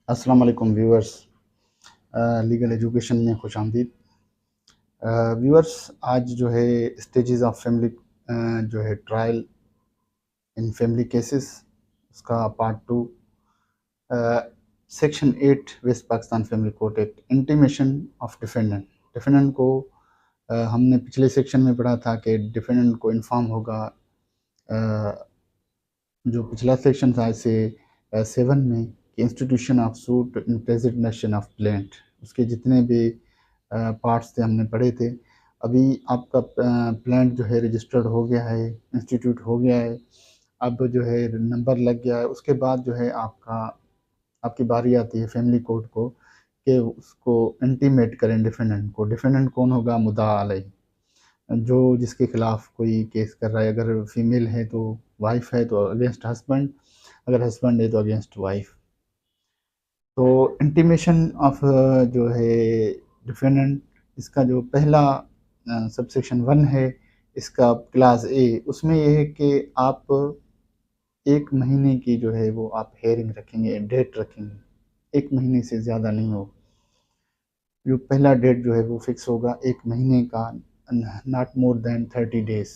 अस्सलाम वालेकुम viewers. Legal education में खुशामदीद। व्यूअर्स, आज जो है स्टेजेस ऑफ फैमिली जो है ट्रायल इन फैमिली केसेस, उसका part two. Section 8 West Pakistan family court act, intimation of defendant. Defendant को हमने पिछले सेक्शन में पढ़ा था कि डिफेंडेंट को इन्फॉर्म होगा। जो पिछला सेक्शन था इसे 7 में कि institution of suit in presentation of plaint, उसके जितने भी पार्ट्स थे हमने पढ़े थे। अभी आपका प्लांट जो है रजिस्टर्ड हो गया है, इंस्टीट्यूट हो गया है, अब जो है नंबर लग गया है। उसके बाद जो है आपकी बारी आती है फैमिली कोर्ट को कि उसको इंटीमेट करें डिफेंडेंट को। डिफेंडेंट कौन होगा? मुद्दा अलैह, जो जिसके खिलाफ कोई केस कर रहा है। अगर फीमेल है तो वाइफ है तो अगेंस्ट हस्बैंड, अगर हस्बैंड है तो अगेंस्ट वाइफ। तो इंटीमेशन ऑफ जो है डिफेंडेंट, इसका जो पहला सबसेक्शन 1 है, इसका क्लास ए, उसमें यह है कि आप 1 महीने की जो है वो आप हेयरिंग रखेंगे, डेट रखेंगे। 1 महीने से ज़्यादा नहीं हो। जो पहला डेट जो है वो फिक्स होगा 1 महीने का, नॉट मोर देन 30 डेज।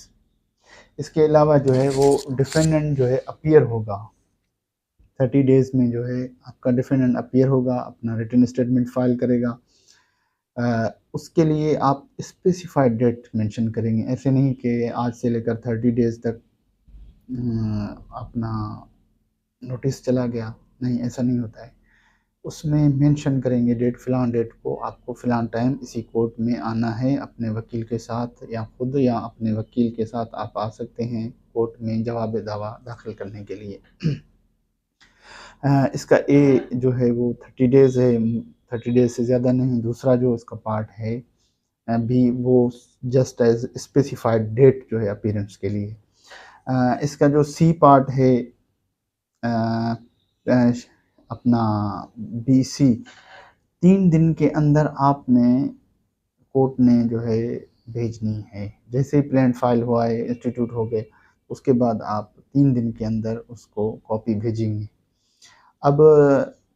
इसके अलावा जो है वो डिफेंडेंट जो है अपीयर होगा 30 डेज में। जो है आपका डिफेंडेंट अपीयर होगा, अपना रिटन स्टेटमेंट फाइल करेगा। उसके लिए आप स्पेसिफाइड डेट मेंशन करेंगे। ऐसे नहीं कि आज से लेकर 30 डेज तक अपना नोटिस चला गया, नहीं, ऐसा नहीं होता है। उसमें मेंशन करेंगे डेट, फ़लाँ डेट को आपको फ़लाँ टाइम इसी कोर्ट में आना है अपने वकील के साथ, या खुद या अपने वकील के साथ आप आ सकते हैं कोर्ट में जवाब दावा दाखिल करने के लिए। इसका ए जो है वो 30 डेज़ है, 30 डेज़ से ज़्यादा नहीं। दूसरा जो इसका पार्ट है बी, वो जस्ट एज स्पेसिफाइड डेट जो है अपीयरेंस के लिए। इसका जो सी पार्ट है अपना बी सी, 3 दिन के अंदर आपने कोर्ट ने जो है भेजनी है। जैसे ही प्लान फाइल हुआ है, इंस्टीट्यूट हो गए, उसके बाद आप 3 दिन के अंदर उसको कॉपी भेजेंगे। अब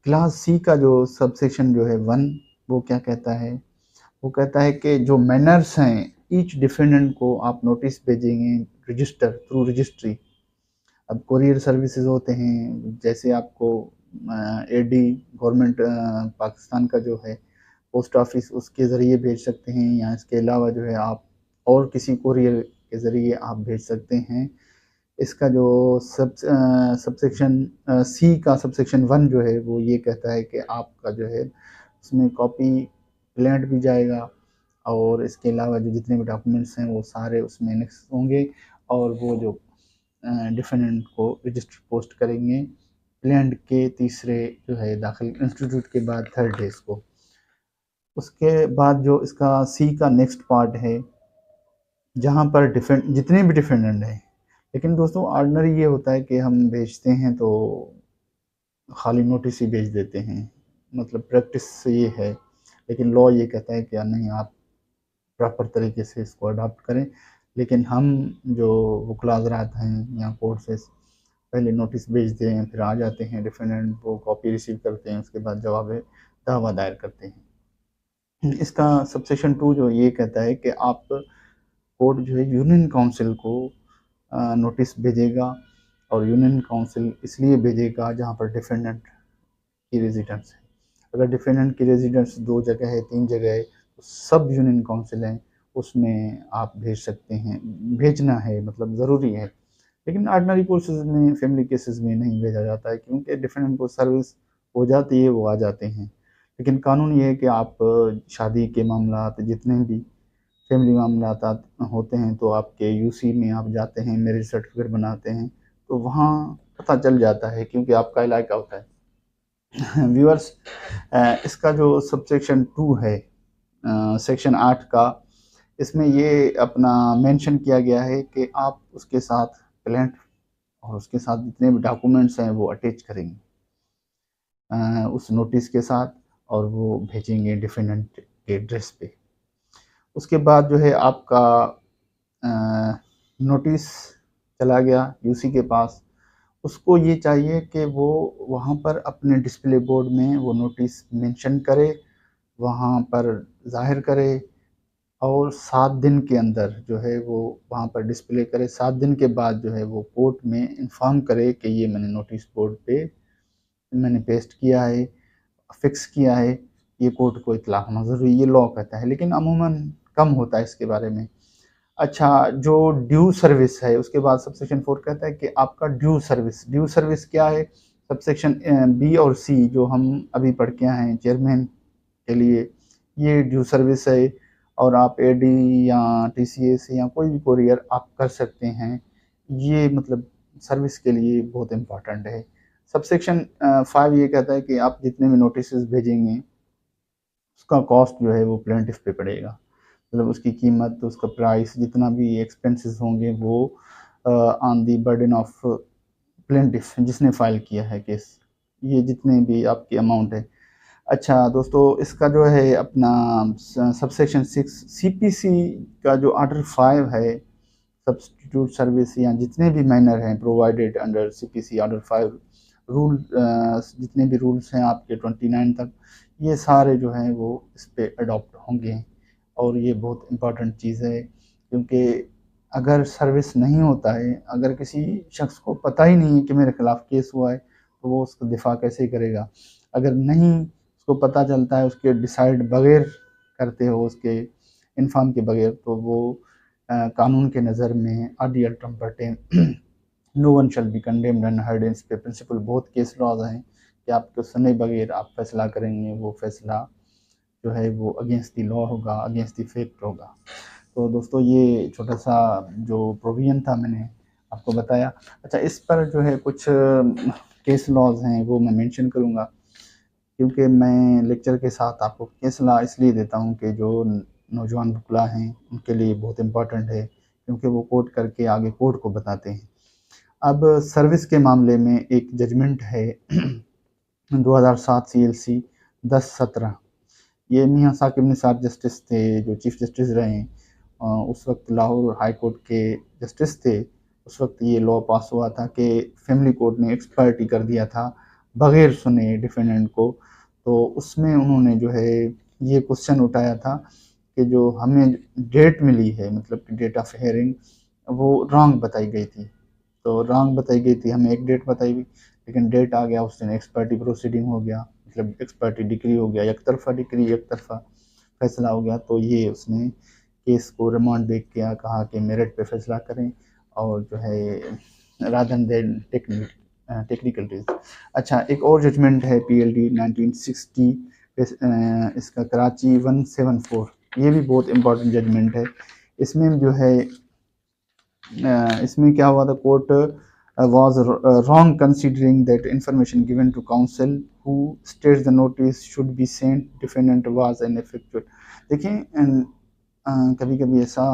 क्लास सी का जो सबसेक्शन जो है 1, वो क्या कहता है? वो कहता है कि जो मैनर्स हैं, ईच डिफेंडेंट को आप नोटिस भेजेंगे रजिस्टर थ्रू रजिस्ट्री। अब कोरियर सर्विसेज होते हैं, जैसे आपको एडी गवर्नमेंट पाकिस्तान का जो है पोस्ट ऑफिस, उसके ज़रिए भेज सकते हैं, या इसके अलावा जो है आप और किसी कोरियर के ज़रिए आप भेज सकते हैं। इसका जो सबसेक्शन सी का सबसेक्शन 1 जो है वो ये कहता है कि आपका जो है उसमें कॉपी प्लेंट भी जाएगा, और इसके अलावा जो जितने भी डॉक्यूमेंट्स हैं वो सारे उसमें एनेक्स होंगे, और वो जो डिफेंडेंट को रजिस्टर पोस्ट करेंगे प्लेंट के तीसरे जो है दाखिल इंस्टीट्यूट के बाद 3rd डेज को। उसके बाद जो इसका सी का नेक्स्ट पार्ट है, जहाँ पर जितने भी डिफेंडेंट हैं। लेकिन दोस्तों ऑर्डिनरी ये होता है कि हम भेजते हैं तो खाली नोटिस ही भेज देते हैं, मतलब प्रैक्टिस ये है। लेकिन लॉ ये कहता है कि नहीं, आप प्रॉपर तरीके से इसको अडॉप्ट करें। लेकिन हम जो वकील हज़रात हैं या कोर्ट से पहले नोटिस भेजते हैं, फिर आ जाते हैं डिफेंडेंट, वो कॉपी रिसीव करते हैं, उसके बाद जवाब दावा दायर करते हैं। इसका सबसेक्शन 2 जो ये कहता है कि आप कोर्ट जो है यूनियन काउंसिल को नोटिस भेजेगा, और यूनियन काउंसिल इसलिए भेजेगा जहाँ पर डिफेंडेंट की रेजिडेंस है। अगर डिफेंडेंट की रेजिडेंस 2 जगह है, 3 जगह है, तो सब यूनियन काउंसिल हैं, उसमें आप भेज सकते हैं। भेजना है मतलब ज़रूरी है। लेकिन ऑर्डिनरी केसेस में, फैमिली केसेस में नहीं भेजा जाता है, क्योंकि डिफेंडेंट को सर्विस हो जाती है, वो आ जाते हैं। लेकिन कानून ये है कि आप शादी के मामलात, जितने भी फैमिली मामलात होते हैं, तो आपके यूसी में आप जाते हैं, मैरिज सर्टिफिकेट बनाते हैं, तो वहाँ पता चल जाता है, क्योंकि आपका इलाका होता है। व्यूअर्स, इसका जो सबसेक्शन 2 है सेक्शन 8 का, इसमें ये अपना मेंशन किया गया है कि आप उसके साथ प्लेंट और उसके साथ जितने भी डॉक्यूमेंट्स हैं वो अटैच करेंगे उस नोटिस के साथ, और वो भेजेंगे डिफेंडेंट के एड्रेस पे। उसके बाद जो है आपका नोटिस चला गया यूसी के पास, उसको ये चाहिए कि वो वहाँ पर अपने डिस्प्ले बोर्ड में वो नोटिस मेंशन करे, वहाँ पर ज़ाहिर करे और 7 दिन के अंदर जो है वो वहाँ पर डिस्प्ले करे। 7 दिन के बाद जो है वो कोर्ट में इन्फॉर्म करे कि ये मैंने नोटिस बोर्ड पे मैंने पेस्ट किया है, फिक्स किया है, ये कोर्ट को इत्तला होना ज़रूरी, ये लॉ कहता है, लेकिन अमूमन कम होता है इसके बारे में। अच्छा, जो ड्यू सर्विस है, उसके बाद सबसेक्शन 4 कहता है कि आपका ड्यू सर्विस क्या है? सबसेक्शन बी और सी जो हम अभी पढ़ के आए हैं चेयरमैन के लिए, ये ड्यू सर्विस है और आप एडी या टीसीएस या कोई भी कोरियर आप कर सकते हैं। ये मतलब सर्विस के लिए बहुत इम्पोर्टेंट है। सबसेक्शन 5 ये कहता है कि आप जितने भी नोटिसेस भेजेंगे, उसका कॉस्ट जो है वो प्लेंटिफ पे पड़ेगा। मतलब उसकी कीमत, उसका प्राइस, जितना भी एक्सपेंसेस होंगे वो on the burden of plaintiff जिसने फाइल किया है केस, ये जितने भी आपकी अमाउंट है। अच्छा दोस्तों, इसका जो है अपना सबसेक्शन 6 सीपीसी का जो आर्डर 5 है, सब्सटीट्यूट सर्विस या जितने भी मैनर हैं provided under CPC order 5 rule, जितने भी रूल्स हैं आपके 29 तक, ये सारे जो हैं वो इस पे अडॉप्ट होंगे। और ये बहुत इम्पॉर्टेंट चीज़ है, क्योंकि अगर सर्विस नहीं होता है, अगर किसी शख्स को पता ही नहीं है कि मेरे खिलाफ़ केस हुआ है, तो वो उसका दिफ़ा कैसे करेगा? अगर नहीं उसको पता चलता है, उसके डिसाइड बगैर करते हो, उसके इन्फॉर्म के बगैर, तो वो कानून के नज़र में आडी अल्ट्रम पर्टेन no one shall be condemned unheard, इस पे प्रिंसिपल बहुत केस लॉज हैं कि आपको सुने बगैर आप फैसला करेंगे, वो फैसला जो है वो अगेंस्ट द लॉ होगा, अगेंस्ट द फैक्ट होगा। तो दोस्तों, ये छोटा सा जो प्रोविजन था मैंने आपको बताया। अच्छा, इस पर जो है कुछ केस लॉज हैं वो मैं मेंशन करूँगा, क्योंकि मैं लेक्चर के साथ आपको केस लॉ इसलिए देता हूँ कि जो नौजवान वकील हैं उनके लिए बहुत इम्पोर्टेंट है, क्योंकि वो कोर्ट करके आगे कोर्ट को बताते हैं। अब सर्विस के मामले में एक जजमेंट है 2007 CLC 1017। ये मियाँ साकिब निसार जस्टिस थे, जो चीफ जस्टिस रहे, उस वक्त लाहौर हाई कोर्ट के जस्टिस थे। उस वक्त ये लॉ पास हुआ था कि फैमिली कोर्ट ने एक्सपर्टी कर दिया था बगैर सुने डिफेंडेंट को। तो उसमें उन्होंने जो है ये क्वेश्चन उठाया था कि जो हमें डेट मिली है, मतलब कि डेट ऑफ हेयरिंग, वो रॉन्ग बताई गई थी। तो रॉन्ग बताई गई थी, हमें एक डेट बताई हुई, लेकिन डेट आ गया उस दिन एक्सपर्टी प्रोसीडिंग हो गया, मतलब एक्सपर्टी डिक्री हो गया, एक तरफा डिक्री, एक तरफा फैसला हो गया। तो ये उसने केस को रिमांड बैक किया, कहा कि मेरिट पे फैसला करें और जो है रादर देन टेक्निकल रीजन। अच्छा, एक और जजमेंट है PLD 1960, इसका कराची 174, ये भी बहुत इम्पोर्टेंट जजमेंट है। इसमें जो है इसमें क्या हुआ था, court was wrong considering that information given to counsel who states the notice should be sent defendant was ineffectual। देखिए, कभी कभी ऐसा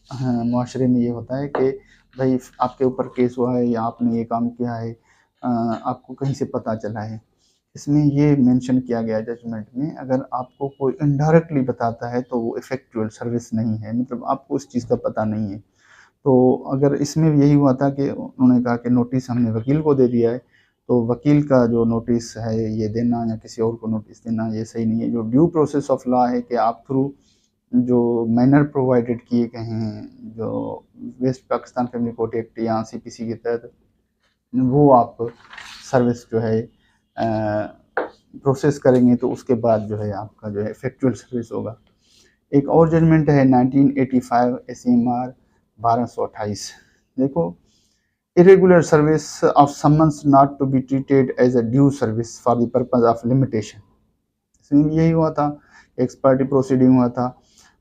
मुआशरे में ये होता है कि भाई आपके ऊपर केस हुआ है या आपने ये काम किया है, आपको कहीं से पता चला है। इसमें ये मेंशन किया गया है जजमेंट में, अगर आपको कोई इनडायरेक्टली बताता है तो वो इफेक्चुअल सर्विस नहीं है, मतलब आपको उस चीज़ का पता नहीं है। तो अगर इसमें भी यही हुआ था कि उन्होंने कहा कि नोटिस हमने वकील को दे दिया है, तो वकील का जो नोटिस है ये देना या किसी और को नोटिस देना ये सही नहीं है। जो ड्यू प्रोसेस ऑफ लॉ है कि आप थ्रू जो मैनर प्रोवाइडेड किए गए हैं, जो West Pakistan family court act या CPC के तहत, वो आप सर्विस जो है प्रोसेस करेंगे, तो उसके बाद जो है आपका जो है इफेक्चुअल सर्विस होगा। एक और जजमेंट है 1985 SMR 1228। देखो, irregular service of summons not to be treated as a due service for the purpose of limitation। इसमें यही हुआ था, एक्सपर्टी प्रोसीडिंग हुआ था,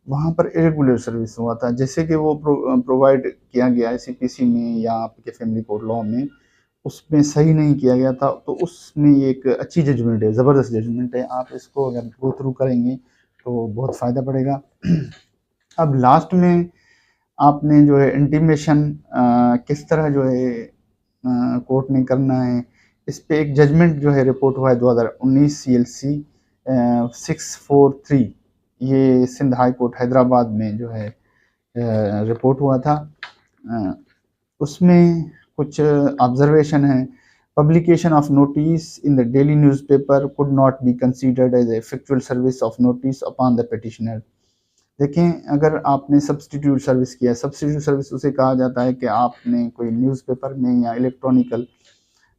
वहाँ पर इरेगुलर सर्विस हुआ था, जैसे कि वो प्रोवाइड किया गया है CPC में या आपके फैमिली कोर्ट लॉ में, उसमें सही नहीं किया गया था। तो उसमें एक अच्छी जजमेंट है, ज़बरदस्त जजमेंट है, आप इसको अगर गो थ्रू करेंगे तो बहुत फ़ायदा पड़ेगा। अब लास्ट में आपने जो है इंटीमेशन किस तरह जो है कोर्ट ने करना है, इस पे एक जजमेंट जो है रिपोर्ट हुआ है 2019 CLC 643। ये सिंध हाई कोर्ट हैदराबाद में जो है रिपोर्ट हुआ था। उसमें कुछ ऑब्जर्वेशन है। Publication of notice in the daily newspaper could not be considered as effectual service of notice upon the petitioner. देखें, अगर आपने सब्सटीट्यूट सर्विस किया, सब्सटीट्यूट सर्विस उसे कहा जाता है कि आपने कोई न्यूज़पेपर में या इलेक्ट्रॉनिकल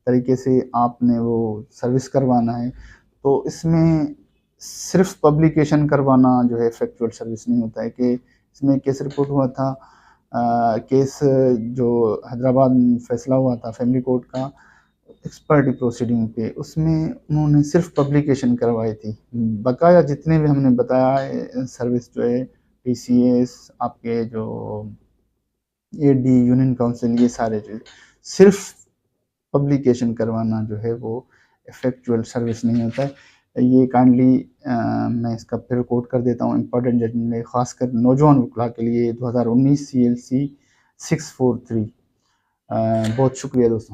तरीके से आपने वो सर्विस करवाना है, तो इसमें सिर्फ पब्लिकेशन करवाना जो है फैक्चुअल सर्विस नहीं होता है। कि इसमें केस रिपोर्ट हुआ था, केस जो हैदराबाद में फैसला हुआ था फैमिली कोर्ट का एक्सपर्टी प्रोसीडिंग पे, उसमें उन्होंने सिर्फ पब्लिकेशन करवाई थी। बकाया जितने भी हमने बताया है सर्विस जो है PCS, आपके जो AD, यूनियन काउंसिल, ये सारे जो सिर्फ पब्लिकेशन करवाना जो है वो इफेक्चुअल सर्विस नहीं होता है। ये काइंडली मैं इसका फिर कोट कर देता हूँ इम्पोर्टेंट जजमेंट है, खासकर नौजवान वकला के लिए 2019 CLC 643। बहुत शुक्रिया दोस्तों।